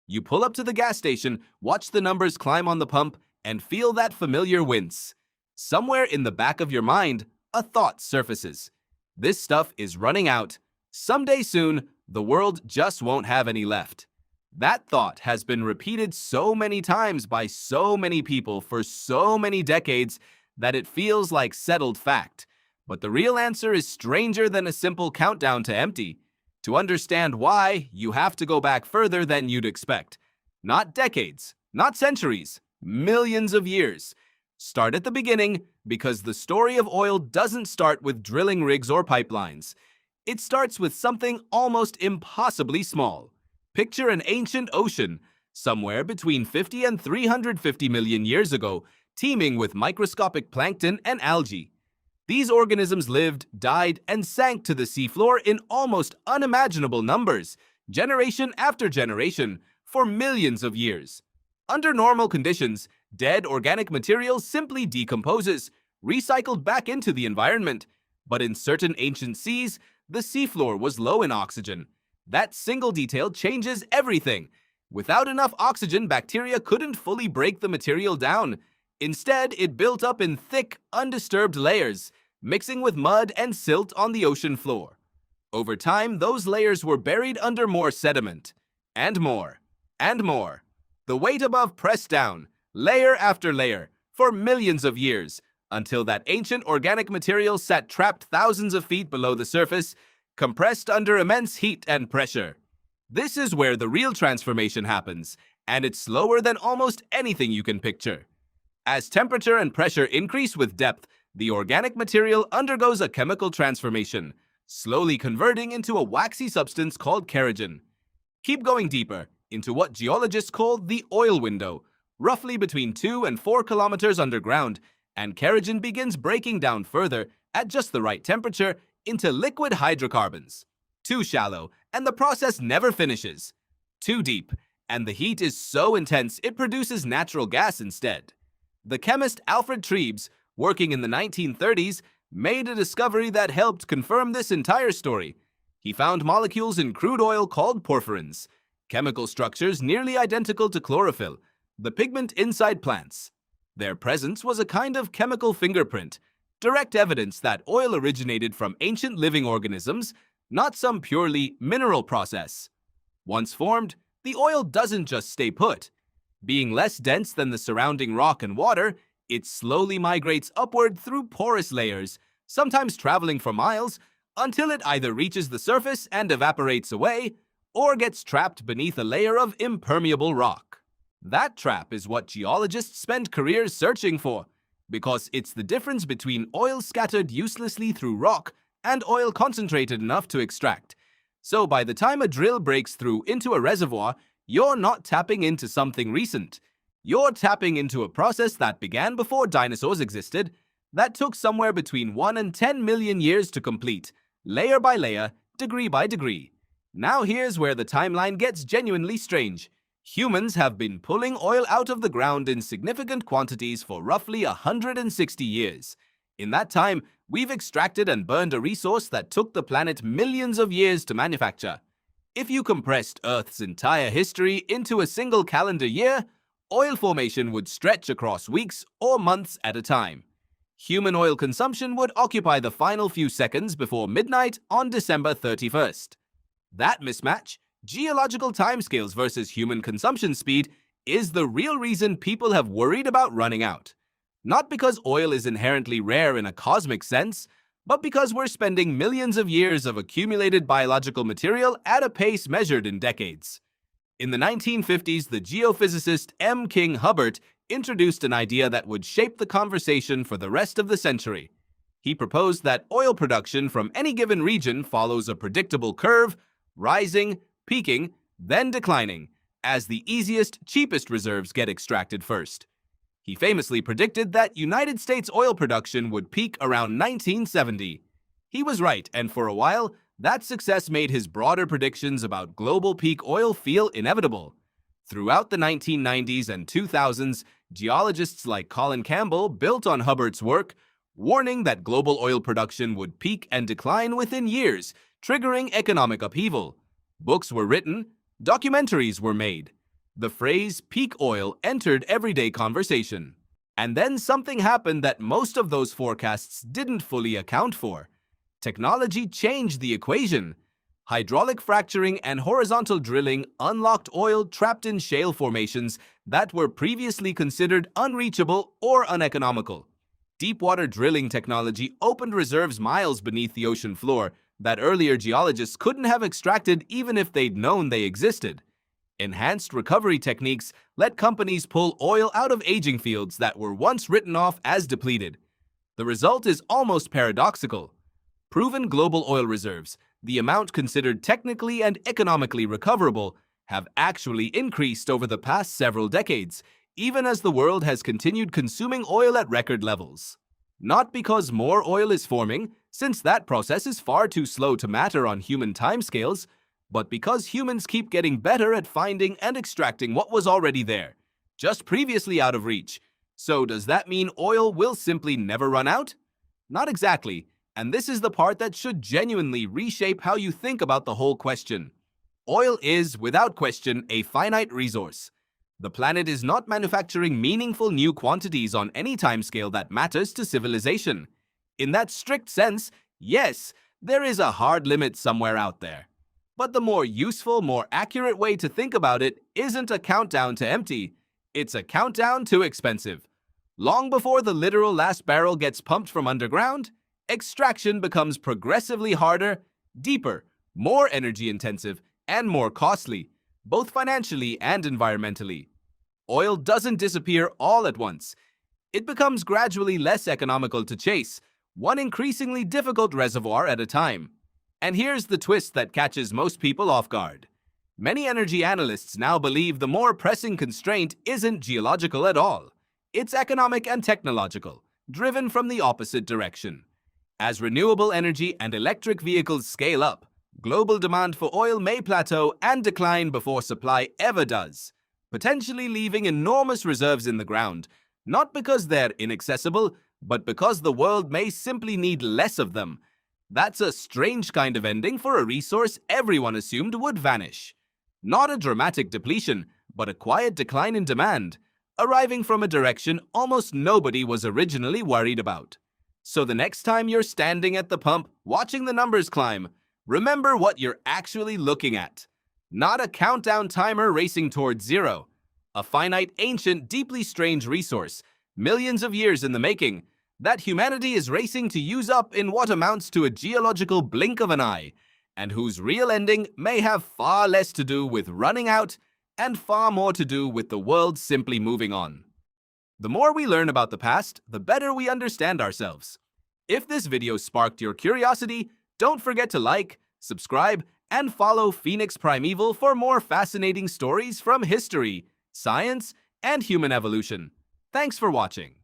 You pull up to the gas station, watch the numbers climb on the pump, and feel that familiar wince. Somewhere in the back of your mind, a thought surfaces. This stuff is running out. Someday soon, the world just won't have any left. That thought has been repeated so many times by so many people for so many decades that it feels like settled fact. But the real answer is stranger than a simple countdown to empty. To understand why, you have to go back further than you'd expect. Not decades, not centuries, millions of years. Start at the beginning, because the story of oil doesn't start with drilling rigs or pipelines. It starts with something almost impossibly small. Picture an ancient ocean, somewhere between 50 and 350 million years ago, teeming with microscopic plankton and algae. These organisms lived, died, and sank to the seafloor in almost unimaginable numbers, generation after generation, for millions of years. Under normal conditions, dead organic material simply decomposes, recycled back into the environment. But in certain ancient seas, the seafloor was low in oxygen. That single detail changes everything. Without enough oxygen, bacteria couldn't fully break the material down. Instead, it built up in thick, undisturbed layers, mixing with mud and silt on the ocean floor. Over time, those layers were buried under more sediment. And more. And more. The weight above pressed down, layer after layer, for millions of years, until that ancient organic material sat trapped thousands of feet below the surface, compressed under immense heat and pressure. This is where the real transformation happens, and it's slower than almost anything you can picture. As temperature and pressure increase with depth, the organic material undergoes a chemical transformation, slowly converting into a waxy substance called kerogen. Keep going deeper, into what geologists call the oil window, roughly between 2 and 4 kilometers underground, and kerogen begins breaking down further, at just the right temperature, into liquid hydrocarbons. Too shallow, and the process never finishes. Too deep, and the heat is so intense it produces natural gas instead. The chemist Alfred Trebes, working in the 1930s, made a discovery that helped confirm this entire story. He found molecules in crude oil called porphyrins, chemical structures nearly identical to chlorophyll, the pigment inside plants. Their presence was a kind of chemical fingerprint, direct evidence that oil originated from ancient living organisms, not some purely mineral process. Once formed, the oil doesn't just stay put. Being less dense than the surrounding rock and water, it slowly migrates upward through porous layers, sometimes traveling for miles, until it either reaches the surface and evaporates away, or gets trapped beneath a layer of impermeable rock. That trap is what geologists spend careers searching for, because it's the difference between oil scattered uselessly through rock and oil concentrated enough to extract. So by the time a drill breaks through into a reservoir, you're not tapping into something recent. You're tapping into a process that began before dinosaurs existed, that took somewhere between 1 and 10 million years to complete, layer by layer, degree by degree. Now here's where the timeline gets genuinely strange. Humans have been pulling oil out of the ground in significant quantities for roughly 160 years. In that time, we've extracted and burned a resource that took the planet millions of years to manufacture. If you compressed Earth's entire history into a single calendar year, oil formation would stretch across weeks or months at a time. Human oil consumption would occupy the final few seconds before midnight on December 31st. That mismatch, geological timescales versus human consumption speed, is the real reason people have worried about running out. Not because oil is inherently rare in a cosmic sense, but because we're spending millions of years of accumulated biological material at a pace measured in decades. In the 1950s, the geophysicist M. King Hubbert introduced an idea that would shape the conversation for the rest of the century. He proposed that oil production from any given region follows a predictable curve, rising, peaking, then declining, as the easiest, cheapest reserves get extracted first. He famously predicted that United States oil production would peak around 1970. He was right, and for a while, that success made his broader predictions about global peak oil feel inevitable. Throughout the 1990s and 2000s, geologists like Colin Campbell built on Hubbert's work, warning that global oil production would peak and decline within years, triggering economic upheaval. Books were written, documentaries were made. The phrase peak oil entered everyday conversation. And then something happened that most of those forecasts didn't fully account for. Technology changed the equation. Hydraulic fracturing and horizontal drilling unlocked oil trapped in shale formations that were previously considered unreachable or uneconomical. Deepwater drilling technology opened reserves miles beneath the ocean floor that earlier geologists couldn't have extracted even if they'd known they existed. Enhanced recovery techniques let companies pull oil out of aging fields that were once written off as depleted. The result is almost paradoxical. Proven global oil reserves, the amount considered technically and economically recoverable, have actually increased over the past several decades, even as the world has continued consuming oil at record levels. Not because more oil is forming, since that process is far too slow to matter on human timescales, but because humans keep getting better at finding and extracting what was already there, just previously out of reach. So does that mean oil will simply never run out? Not exactly, and this is the part that should genuinely reshape how you think about the whole question. Oil is, without question, a finite resource. The planet is not manufacturing meaningful new quantities on any timescale that matters to civilization. In that strict sense, yes, there is a hard limit somewhere out there. But the more useful, more accurate way to think about it isn't a countdown to empty, it's a countdown to expensive. Long before the literal last barrel gets pumped from underground, extraction becomes progressively harder, deeper, more energy-intensive, and more costly, both financially and environmentally. Oil doesn't disappear all at once. It becomes gradually less economical to chase, one increasingly difficult reservoir at a time. And here's the twist that catches most people off guard. Many energy analysts now believe the more pressing constraint isn't geological at all. It's economic and technological, driven from the opposite direction. As renewable energy and electric vehicles scale up, global demand for oil may plateau and decline before supply ever does, potentially leaving enormous reserves in the ground, not because they're inaccessible, but because the world may simply need less of them. That's a strange kind of ending for a resource everyone assumed would vanish. Not a dramatic depletion, but a quiet decline in demand, arriving from a direction almost nobody was originally worried about. So the next time you're standing at the pump watching the numbers climb, remember what you're actually looking at. Not a countdown timer racing towards zero. A finite, ancient, deeply strange resource, millions of years in the making, that humanity is racing to use up in what amounts to a geological blink of an eye, and whose real ending may have far less to do with running out and far more to do with the world simply moving on. The more we learn about the past, the better we understand ourselves. If this video sparked your curiosity, don't forget to like, subscribe, and follow Phoenix Primeval for more fascinating stories from history, science, and human evolution. Thanks for watching.